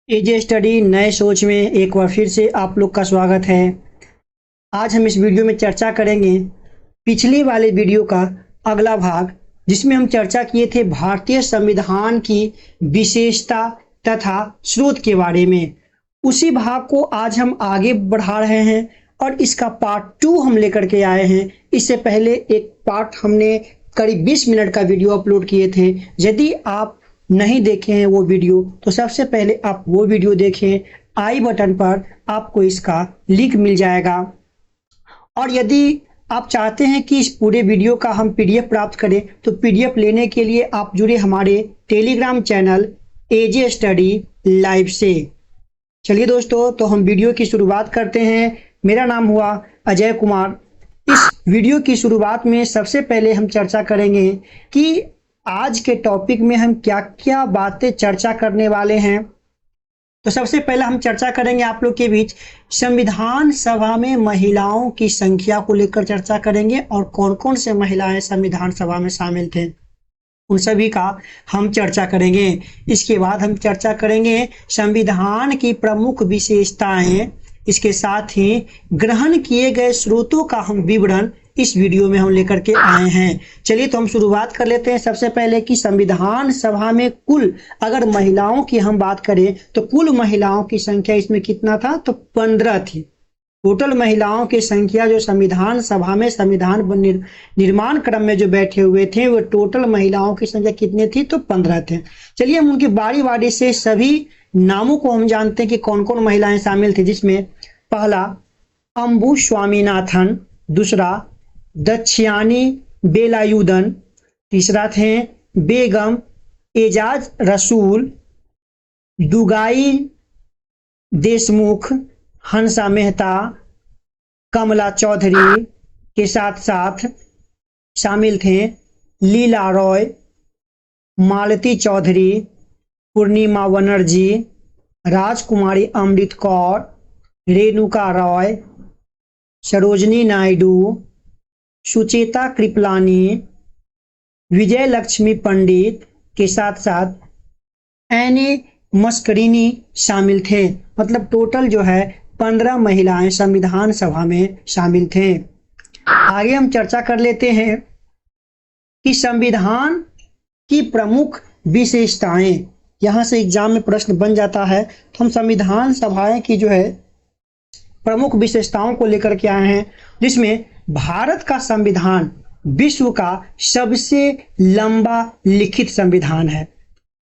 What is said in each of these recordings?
एजे study नए सोच में एक बार फिर से आप लोग का स्वागत है। आज हम इस वीडियो में चर्चा करेंगे पिछले वाले वीडियो का अगला भाग, जिसमें हम चर्चा किए थे भारतीय संविधान की विशेषता तथा स्रोत के बारे में। उसी भाग को आज हम आगे बढ़ा रहे हैं और इसका पार्ट 2 हम लेकर के आए हैं। इससे पहले एक पार्ट हमने करीब 20 मिनट का वीडियो अपलोड किए थे। यदि आप नहीं देखे हैं वो वीडियो तो सबसे पहले आप वो वीडियो देखें। आई बटन पर आपको इसका लिंक मिल जाएगा। और यदि आप चाहते हैं कि इस पूरे वीडियो का हम पीडीएफ प्राप्त करें तो पीडीएफ लेने के लिए आप जुड़े हमारे टेलीग्राम चैनल एजे स्टडी लाइव से। चलिए दोस्तों, तो हम वीडियो की शुरुआत करते हैं। मेरा नाम हुआ अजय कुमार। इस वीडियो की शुरुआत में सबसे पहले हम चर्चा करेंगे कि आज के टॉपिक में हम क्या क्या बातें चर्चा करने वाले हैं। तो सबसे पहले हम चर्चा करेंगे आप लोग के बीच संविधान सभा में महिलाओं की संख्या को लेकर चर्चा करेंगे और कौन कौन से महिलाएं संविधान सभा में शामिल थे उन सभी का हम चर्चा करेंगे। इसके बाद हम चर्चा करेंगे संविधान की प्रमुख विशेषताएं। इसके साथ ही ग्रहण किए गए स्रोतों का हम विवरण इस वीडियो में हम लेकर के आए हैं। चलिए तो हम शुरुआत कर लेते हैं सबसे पहले कि संविधान सभा में कुल अगर महिलाओं की हम बात करें तो कुल महिलाओं की संख्या इसमें कितना था, तो 15 थी। टोटल महिलाओं की संख्या जो संविधान सभा में संविधान निर्माण क्रम में जो बैठे हुए थे वो टोटल महिलाओं की संख्या कितनी थी, तो 15 थे। चलिए हम उनकी बारी बारी से सभी नामों को हम जानते हैं कि कौन कौन महिलाएं शामिल थी, जिसमें पहला अंबु स्वामीनाथन, दूसरा दक्षियानी बेलायुधन, तीसरा थे बेगम एजाज रसूल, दुगाई देशमुख, हंसा मेहता, कमला चौधरी के साथ साथ शामिल थे लीला रॉय, मालती चौधरी, पूर्णिमा बनर्जी, राजकुमारी अमृत कौर, रेणुका रॉय, सरोजनी नायडू, सुचेता कृपलानी, विजय लक्ष्मी पंडित के साथ साथ एने मस्करीनी शामिल थे। मतलब टोटल जो है 15 महिलाएं संविधान सभा में शामिल थे। आगे हम चर्चा कर लेते हैं कि संविधान की प्रमुख विशेषताएं। यहां से एग्जाम में प्रश्न बन जाता है, तो हम संविधान सभाएं की जो है प्रमुख विशेषताओं को लेकर के आए हैं, जिसमें भारत का संविधान विश्व का सबसे लंबा लिखित संविधान है।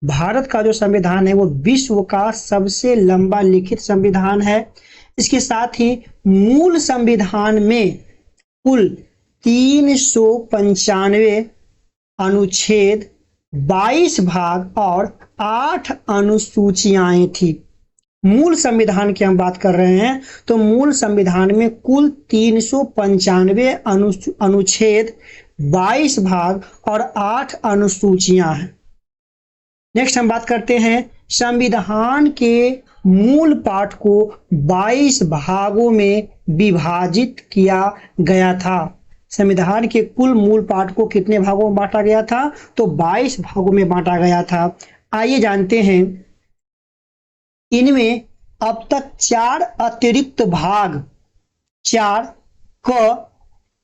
भारत का जो संविधान है वो विश्व का सबसे लंबा लिखित संविधान है। इसके साथ ही मूल संविधान में कुल 395 अनुच्छेद, 22 भाग और 8 अनुसूचियां थी। मूल संविधान की हम बात कर रहे हैं तो मूल संविधान में कुल 395 अनुच्छेद, 22 भाग और 8 अनुसूचियां हैं। नेक्स्ट हम बात करते हैं संविधान के मूल पाठ को 22 भागों में विभाजित किया गया था। संविधान के कुल मूल पाठ को कितने भागों में बांटा गया था, तो 22 भागों में बांटा गया था। आइए जानते हैं इनमें अब तक 4 अतिरिक्त भाग, 4 क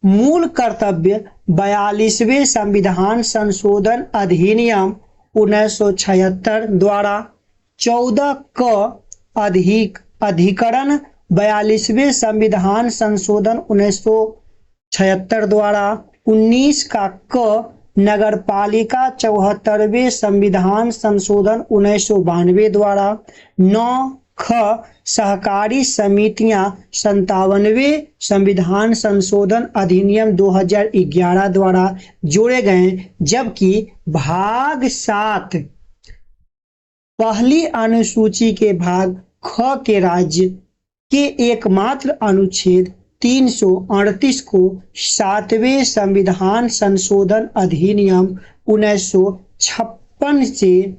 मूल कर्तव्य 42वें संविधान संशोधन अधिनियम 1976 द्वारा, 14 क अधिकरण 42वें संविधान संशोधन 1976 द्वारा, 19 का क नगरपालिका 74वें संविधान संशोधन 1992 द्वारा, 9 ख सहकारी समितियां 57वें संविधान संशोधन अधिनियम 2011 द्वारा जोड़े गए, जबकि भाग 7 पहली अनुसूची के भाग ख के राज्य के एकमात्र अनुच्छेद 338 को 7वें संविधान संशोधन अधिनियम 1956 से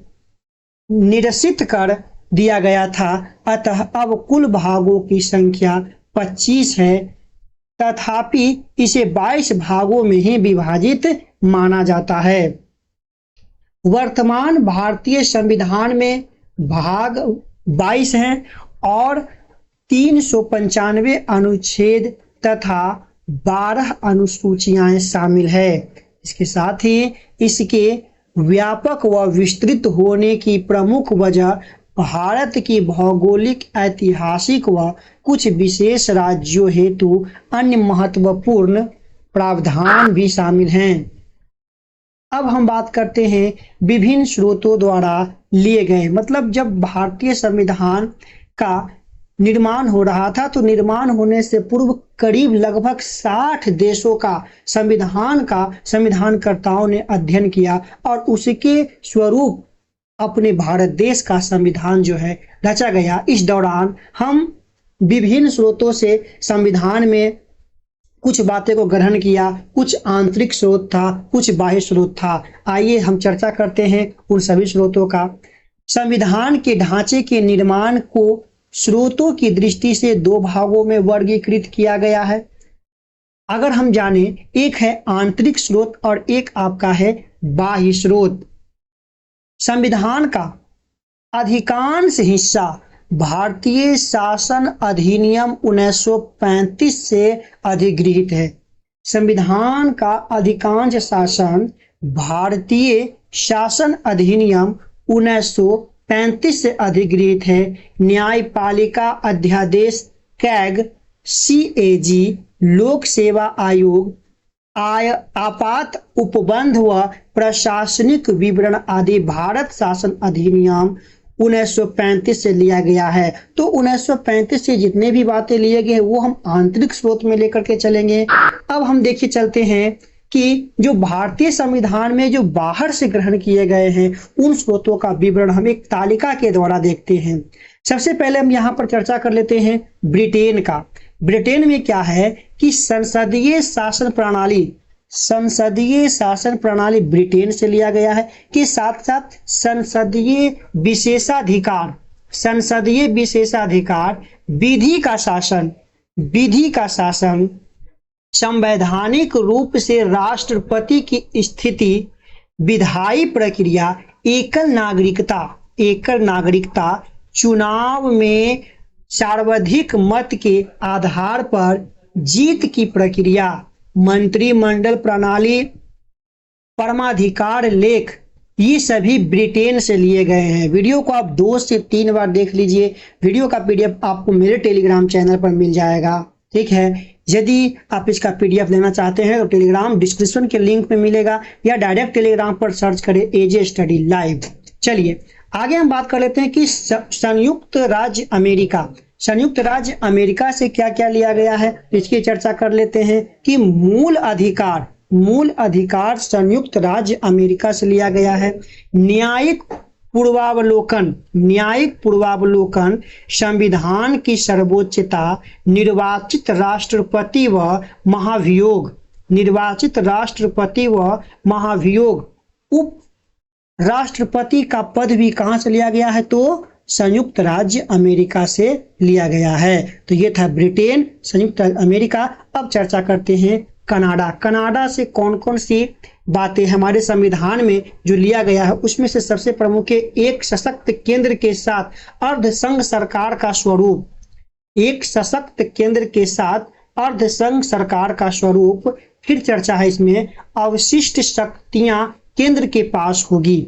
निरसित कर दिया गया था। अतः अब कुल भागों की संख्या 25 है, तथापि इसे 22 भागों में ही विभाजित माना जाता है। वर्तमान भारतीय संविधान में भाग 22 हैं और 395 अनुच्छेद तथा 12 अनुसूचियां शामिल है। इसके साथ ही इसके व्यापक व विस्तृत होने की प्रमुख वजह भारत की भौगोलिक, ऐतिहासिक व कुछ विशेष राज्यों हेतु अन्य महत्वपूर्ण प्रावधान भी शामिल हैं। अब हम बात करते हैं विभिन्न स्रोतों द्वारा लिए गए, मतलब जब भारतीय संविधान का निर्माण हो रहा था तो निर्माण होने से पूर्व करीब लगभग 60 देशों का संविधानकर्ताओं ने अध्ययन किया और उसके स्वरूप अपने भारत देश का संविधान जो है रचा गया। इस दौरान हम विभिन्न स्रोतों से संविधान में कुछ बातें को ग्रहण किया, कुछ आंतरिक स्रोत था, कुछ बाह्य स्रोत था। आइए हम चर्चा करते हैं उन सभी स्रोतों का। संविधान के ढांचे के निर्माण को स्रोतों की दृष्टि से 2 भागों में वर्गीकृत किया गया है। अगर हम जाने, एक है आंतरिक स्रोत और एक आपका है बाह्य स्रोत। संविधान का अधिकांश हिस्सा भारतीय शासन अधिनियम 1935 से अधिगृहीत है। संविधान का अधिकांश शासन भारतीय शासन अधिनियम 1935 से अधिगृहीत है। न्यायपालिका अध्यादेश कैग, CAG, लोक सेवा आयोग, आपात उपबंध व प्रशासनिक विवरण आदि भारत शासन अधिनियम 1935 से लिया गया है। तो 1935 से जितने भी बातें लिए गए वो हम आंतरिक स्रोत में लेकर के चलेंगे। अब हम देखिए चलते हैं कि जो भारतीय संविधान में जो बाहर से ग्रहण किए गए हैं उन स्रोतों का विवरण हम एक तालिका के द्वारा देखते हैं। सबसे पहले हम यहाँ पर चर्चा कर लेते हैं ब्रिटेन का। ब्रिटेन में क्या है कि संसदीय शासन प्रणाली ब्रिटेन से लिया गया है, के साथ साथ संसदीय विशेषाधिकार, विधि का शासन, संवैधानिक रूप से राष्ट्रपति की स्थिति, विधायी प्रक्रिया, एकल नागरिकता, चुनाव में सर्वाधिक मत के आधार पर जीत की प्रक्रिया, मंत्रिमंडल प्रणाली, परमाधिकार लेख, ये सभी ब्रिटेन से लिए गए हैं। वीडियो को आप 2 से 3 बार देख लीजिए। वीडियो का PDF आपको मेरे टेलीग्राम चैनल पर मिल जाएगा, ठीक है। यदि आप इसका PDF लेना चाहते हैं तो टेलीग्राम डिस्क्रिप्शन के लिंक में मिलेगा या डायरेक्ट टेलीग्राम पर सर्च करें AJ स्टडी लाइव। चलिए आगे हम बात कर लेते हैं कि संयुक्त राज्य अमेरिका से क्या क्या लिया गया है, इसकी चर्चा कर लेते हैं कि मूल अधिकार संयुक्त राज्य अमेरिका से लिया गया है। न्यायिक पूर्वावलोकन, संविधान की सर्वोच्चता, निर्वाचित राष्ट्रपति व महाभियोग, उप राष्ट्रपति का पद भी कहां से लिया गया है, तो संयुक्त राज्य अमेरिका से लिया गया है। तो ये था ब्रिटेन, संयुक्त अमेरिका। अब चर्चा करते हैं कनाडा से कौन कौन सी बातें हमारे संविधान में जो लिया गया है उसमें से सबसे प्रमुख है एक सशक्त केंद्र के साथ अर्धसंघ सरकार का स्वरूप। एक सशक्त केंद्र के साथ अर्धसंघ सरकार का स्वरूप। फिर चर्चा है इसमें अवशिष्ट शक्तियां केंद्र के पास होगी।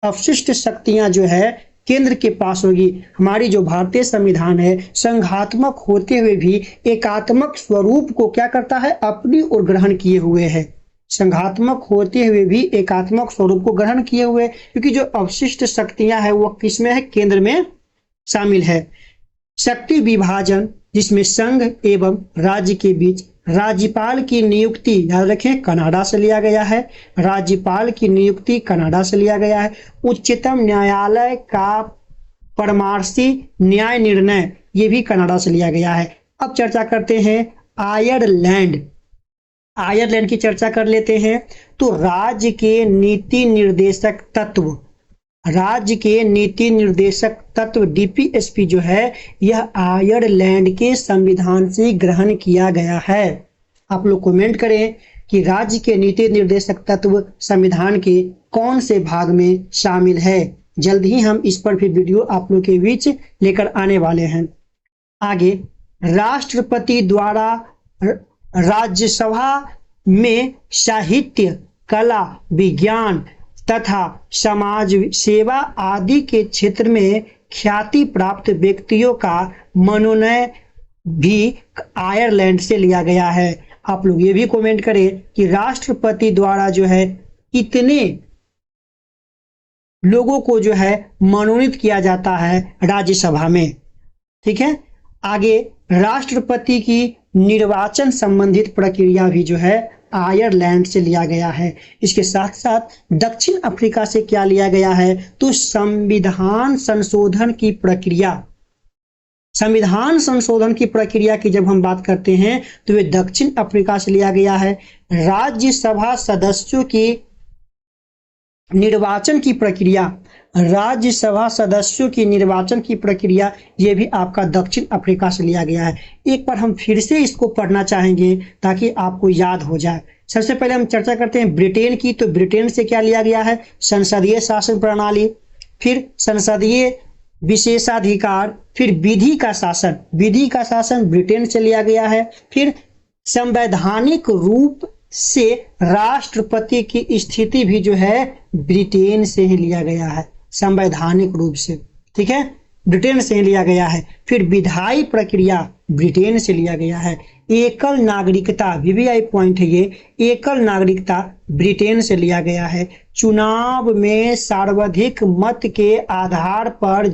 अवशिष्ट शक्तियां जो है केंद्र के पास होगी। हमारी जो भारतीय संविधान है संघात्मक होते हुए भी एकात्मक स्वरूप को क्या करता है, अपनी ओर ग्रहण किए हुए है। संघात्मक होते हुए भी एकात्मक स्वरूप को ग्रहण किए हुए, क्योंकि जो अवशिष्ट शक्तियां है वो किसमें है, केंद्र में शामिल है। शक्ति विभाजन जिसमें संघ एवं राज्य के बीच। राज्यपाल की नियुक्ति याद रखें कनाडा से लिया गया है। राज्यपाल की नियुक्ति कनाडा से लिया गया है। उच्चतम न्यायालय का परामर्शी न्याय निर्णय ये भी कनाडा से लिया गया है। अब चर्चा करते हैं आयरलैंड की चर्चा कर लेते हैं। तो राज्य के नीति निर्देशक तत्व DPSP जो है यह आयरलैंड के संविधान से ग्रहण किया गया है। आप लोग कमेंट करें कि राज्य के नीति निर्देशक तत्व संविधान के कौन से भाग में शामिल है। जल्द ही हम इस पर भी वीडियो आप लोग के बीच लेकर आने वाले हैं। आगे, राष्ट्रपति द्वारा राज्यसभा में साहित्य, कला, विज्ञान तथा समाज सेवा आदि के क्षेत्र में ख्याति प्राप्त व्यक्तियों का मनोनयन भी आयरलैंड से लिया गया है। आप लोग ये भी कमेंट करें कि राष्ट्रपति द्वारा जो है कितने लोगों को जो है मनोनीत किया जाता है राज्यसभा में। ठीक है, आगे राष्ट्रपति की निर्वाचन संबंधित प्रक्रिया भी जो है आयरलैंड से लिया गया है। इसके साथ साथ दक्षिण अफ्रीका से क्या लिया गया है, तो संविधान संशोधन की प्रक्रिया। संविधान संशोधन की प्रक्रिया की जब हम बात करते हैं तो वे दक्षिण अफ्रीका से लिया गया है। राज्यसभा सदस्यों की निर्वाचन की प्रक्रिया, राज्यसभा सदस्यों की निर्वाचन की प्रक्रिया, ये भी आपका दक्षिण अफ्रीका से लिया गया है। एक बार हम फिर से इसको पढ़ना चाहेंगे ताकि आपको याद हो जाए। सबसे पहले हम चर्चा करते हैं ब्रिटेन की, तो ब्रिटेन से क्या लिया गया है, संसदीय शासन प्रणाली, फिर संसदीय विशेषाधिकार, फिर विधि का शासन। विधि का शासन ब्रिटेन से लिया गया है। फिर संवैधानिक रूप से राष्ट्रपति की स्थिति भी जो है ब्रिटेन से ही लिया गया है, संवैधानिक रूप से। ठीक है, ब्रिटेन से ही लिया गया है। फिर विधायी प्रक्रिया ब्रिटेन से लिया गया है। एकल नागरिकता, वीवीआई पॉइंट है ये, एकल नागरिकता ब्रिटेन से लिया गया है। चुनाव में सर्वाधिक मत के आधार पर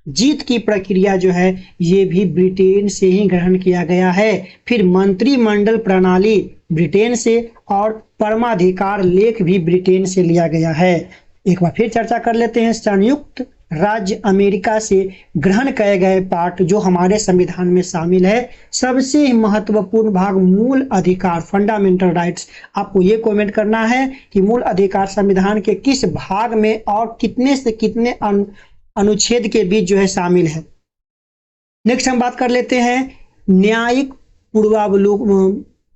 जीत की प्रक्रिया जो है ये भी ब्रिटेन से ही ग्रहण किया गया है। फिर मंत्रिमंडल प्रणाली ब्रिटेन से, और परमाधिकार लेख भी ब्रिटेन से लिया गया है। एक बार फिर चर्चा कर लेते हैं संयुक्त राज्य अमेरिका से ग्रहण किए गए पार्ट जो हमारे संविधान में शामिल है। सबसे महत्वपूर्ण भाग मूल अधिकार, फंडामेंटल राइट्स। आपको ये कमेंट करना है कि मूल अधिकार संविधान के किस भाग में और कितने से कितने अनुच्छेद के बीच जो है शामिल है। नेक्स्ट हम बात कर लेते हैं न्यायिक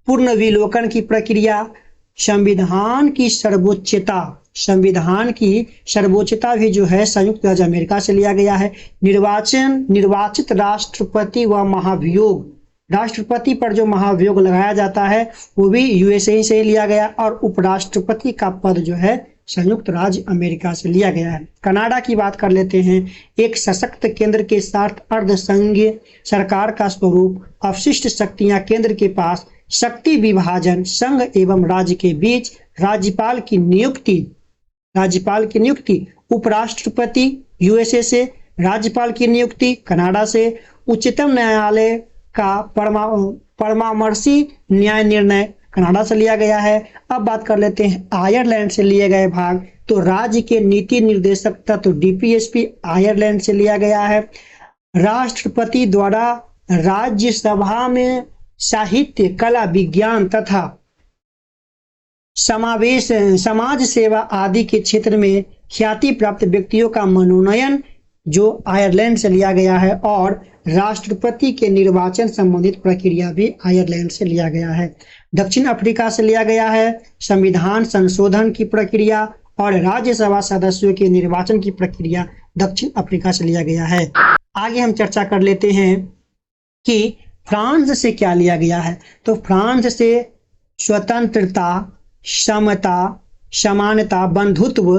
पुनर्विलोकन की प्रक्रिया। संविधान की सर्वोच्चता भी जो है संयुक्त राज्य अमेरिका से लिया गया है। निर्वाचित राष्ट्रपति व महाभियोग, राष्ट्रपति पर जो महाभियोग लगाया जाता है वो भी यूएसए से लिया गया, और उपराष्ट्रपति का पद जो है संयुक्त राज्य अमेरिका से लिया गया है। कनाडा की बात कर लेते हैं। एक सशक्त केंद्र के साथ अर्धसंघीय सरकार का स्वरूप, अवशिष्ट शक्तियां केंद्र के पास, शक्ति विभाजन संघ एवं राज्य के बीच, राज्यपाल की नियुक्ति उपराष्ट्रपति यूएसए से, राज्यपाल की नियुक्ति कनाडा से, उच्चतम न्यायालय का परामर्शी न्याय निर्णय कनाडा से लिया गया है। अब बात कर लेते हैं आयरलैंड से लिए गए भाग। तो राज्य के नीति निर्देशक तत्व डीपीएसपी आयरलैंड से लिया गया है। राष्ट्रपति द्वारा राज्यसभा में साहित्य, कला, विज्ञान तथा समाज सेवा आदि के क्षेत्र में ख्याति प्राप्त व्यक्तियों का मनोनयन जो आयरलैंड से लिया गया है, और राष्ट्रपति के निर्वाचन संबंधित प्रक्रिया भी आयरलैंड से लिया गया है। दक्षिण अफ्रीका से लिया गया है संविधान संशोधन की प्रक्रिया, और राज्यसभा सदस्यों के निर्वाचन की प्रक्रिया दक्षिण अफ्रीका से लिया गया है। आगे हम चर्चा कर लेते हैं कि फ्रांस से क्या लिया गया है। तो फ्रांस से स्वतंत्रता, समता, समानता, बंधुत्व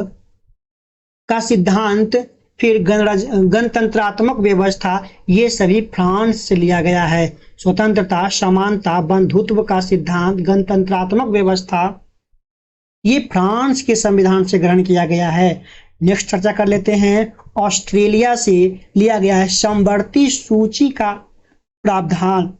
का सिद्धांत, फिर गणतंत्रात्मक व्यवस्था, ये सभी फ्रांस से लिया गया है। स्वतंत्रता, समानता, बंधुत्व का सिद्धांत, गणतंत्रात्मक व्यवस्था, ये फ्रांस के संविधान से ग्रहण किया गया है। नेक्स्ट चर्चा कर लेते हैं ऑस्ट्रेलिया से लिया गया है समवर्ती सूची का प्रावधान।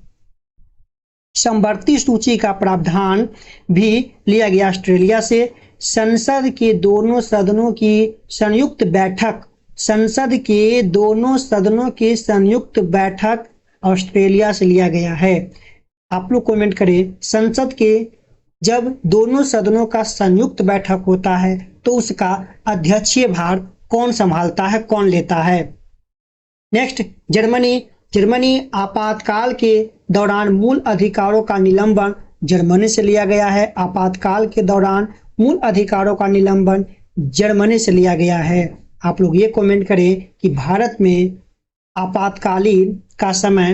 समवर्ती सूची का प्रावधान भी लिया गया ऑस्ट्रेलिया से। संसद के दोनों सदनों की संयुक्त बैठक, संसद के दोनों सदनों की संयुक्त बैठक ऑस्ट्रेलिया से लिया गया है। आप लोग कमेंट करें, संसद के जब दोनों सदनों का संयुक्त बैठक होता है तो उसका अध्यक्षीय भार कौन संभालता है, कौन लेता है। नेक्स्ट जर्मनी आपातकाल के दौरान मूल अधिकारों का निलंबन जर्मनी से लिया गया है। आपातकाल के दौरान मूल अधिकारों का निलंबन जर्मनी से लिया गया है। आप लोग ये कमेंट करें कि भारत में आपातकालीन का समय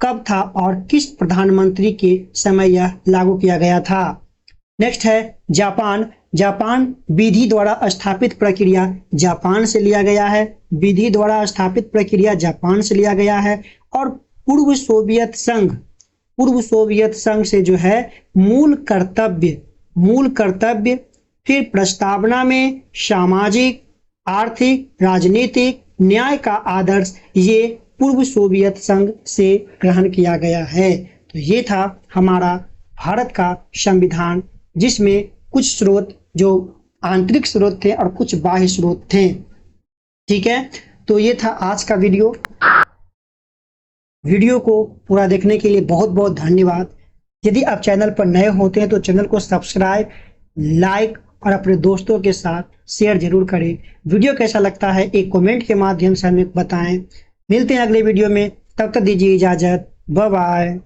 कब था और किस प्रधानमंत्री के समय यह लागू किया गया था। नेक्स्ट है जापान। जापान विधि द्वारा स्थापित प्रक्रिया जापान से लिया गया है। विधि द्वारा स्थापित प्रक्रिया जापान से लिया गया है। और पूर्व सोवियत संघ से जो है मूल कर्तव्य, फिर प्रस्तावना में सामाजिक, आर्थिक, राजनीतिक न्याय का आदर्श, ये पूर्व सोवियत संघ से ग्रहण किया गया है। तो ये था हमारा भारत का संविधान, जिसमें कुछ स्रोत जो आंतरिक स्रोत थे और कुछ बाह्य स्रोत थे। ठीक है, तो ये था आज का वीडियो को पूरा देखने के लिए बहुत बहुत धन्यवाद। यदि आप चैनल पर नए होते हैं तो चैनल को सब्सक्राइब, लाइक और अपने दोस्तों के साथ शेयर जरूर करें। वीडियो कैसा लगता है एक कमेंट के माध्यम से हमें बताएं। मिलते हैं अगले वीडियो में, तब तक दीजिए इजाजत। Bye bye.